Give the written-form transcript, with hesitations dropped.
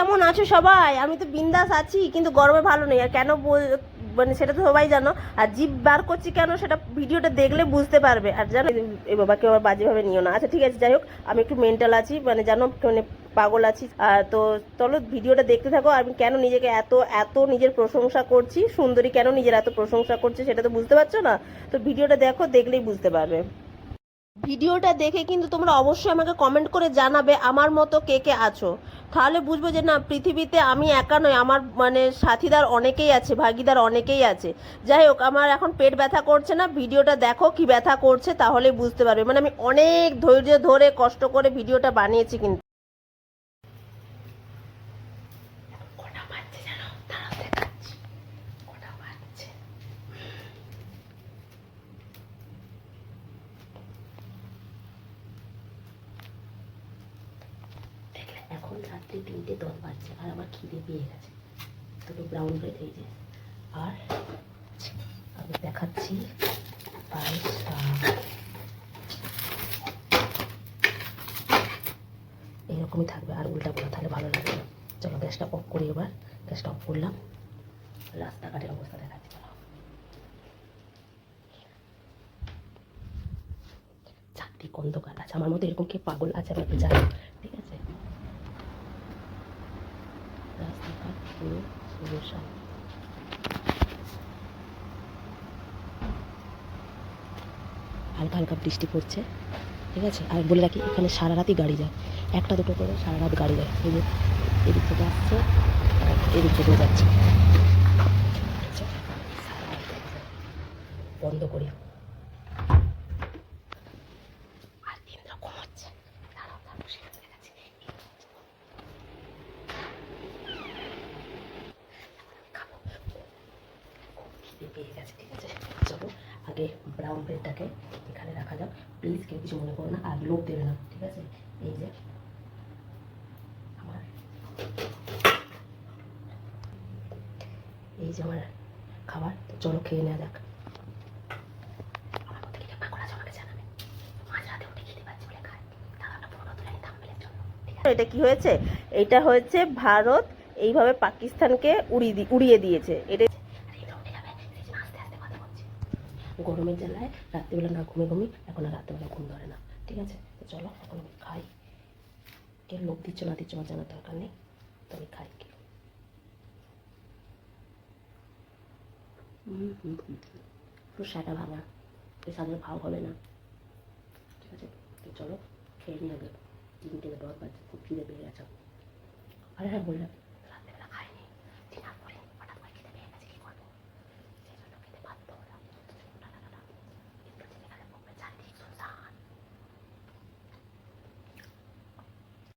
কেমন আছো সবাই? আমি তো বিন্দাস আছি, কিন্তু গরমে ভালো নেই। আর কেন মানে সেটা তো সবাই জানো। আর জিভ বার করছি কেন, সেটা ভিডিওটা দেখলে বুঝতে পারবে। আর জানো, এ বাবাকে আবার বাজেভাবে নিও না। আচ্ছা ঠিক আছে, যাই হোক, আমি একটু মেন্টাল আছি, মানে জানো, মানে পাগল আছি। তো চলো ভিডিওটা দেখতে থাকো। আর আমি কেন নিজেকে এত এত নিজের প্রশংসা করছি, সুন্দরী কেন নিজের এত প্রশংসা করছি, সেটা তো বুঝতে পারছো না। তো ভিডিওটা দেখো, দেখলেই বুঝতে পারবে। ভিডিওটা দেখে কিন্তু তোমরা অবশ্যই আমাকে কমেন্ট করে জানাবে আমার মতো কে কে আছো। তাহলে বুঝবো যে না, পৃথিবীতে আমি একা নই, আমার মানে সাথীদার অনেকেই আছে, ভাগিদার অনেকেই আছে। যাই হোক, আমার এখন পেট ব্যথা করছে না, ভিডিওটা দেখো কি ব্যথা করছে, তাহলে বুঝতে পারবে। মানে আমি অনেক ধৈর্য ধরে কষ্ট করে ভিডিওটা বানিয়েছি কিন্তু। কটা বাজছে জানো? দাঁড়াও দেখাচ্ছি কটা বাজছে। দেখলে এখন রাত্রি 3:10 বাজছে, আর আমার খিদে পেয়ে গেছে। দুটো ব্রাউন ব্রেড এই যে, আর আমি দেখাচ্ছি পায়েস এইরকমই থাকবে, আর উল্টা পোলা তাহলে ভালো লাগবে না। চলো গ্যাসটা অফ করি, এবার গ্যাসটা অফ করলাম, রাস্তাঘাটের অবস্থা দেখাচ্ছি। চলো, চারদিক অন্ধকার আছে, আমার মতো এরকম কি পাগল আছে আমি একটু জানি, ঠিক আছে? রাস্তাঘাট পুরো সুনসান। হালকা হালকা বৃষ্টি পড়ছে, ঠিক আছে? আর বলে রাখি, এখানে সারা রাতই গাড়ি যায়, একটা দুটো করে সারা রাত গাড়ি যায়। এই যে এদিক থেকে আসছে, এদিক থেকে যাচ্ছে। বন্ধ করি, আর ইন্দ্র ঘুমাচ্ছে। দাঁড়াও দাঁড়াও, সেখানে দেখাচ্ছি। খাবো, খিদে পেয়ে গেছে, ঠিক আছে? চলো আগে ব্রাউন ব্রেডটাকে এখানে রাখা যাক, প্লিজ কেউ কিছু মনে করো না, আর লোভ দেবে না, ঠিক আছে? এই যে আমার, এই যে আমার খাবার, তো চলো খেয়ে নেওয়া যাক। আমার মধ্যে কি ব্যাপার করা আছে আমাকে জানাবে। মাঝ রাতে উঠে খেতে পাচ্ছি বলে খায়, তারা একটা পুরো তুলে নিতাম বলে জন্য, ঠিক আছে? এটা কি হয়েছে? এটা হচ্ছে ভারত এইভাবে পাকিস্তানকে উড়িয়ে দিয়েছে। এটা গরমের জ্বালায় রাত্রিবেলা না ঘুমে ঘুমি, এখন আর রাত্রিবেলা ঘুম ধরে না, ঠিক আছে? তো চলো এখন আমি খাই। কে লোক দিচ্ছ না দিচ্ছ আমার জানার দরকার নেই, তো আমি খাই। কি পুরো সাটা ভাঙা, এই সাদের ভাব হবে না, ঠিক আছে? তো চলো খেয়ে নিয়ে আগে, 3:10 বাজছে, খুব খিদে পেয়ে গেছে। আরে হ্যাঁ বললাম,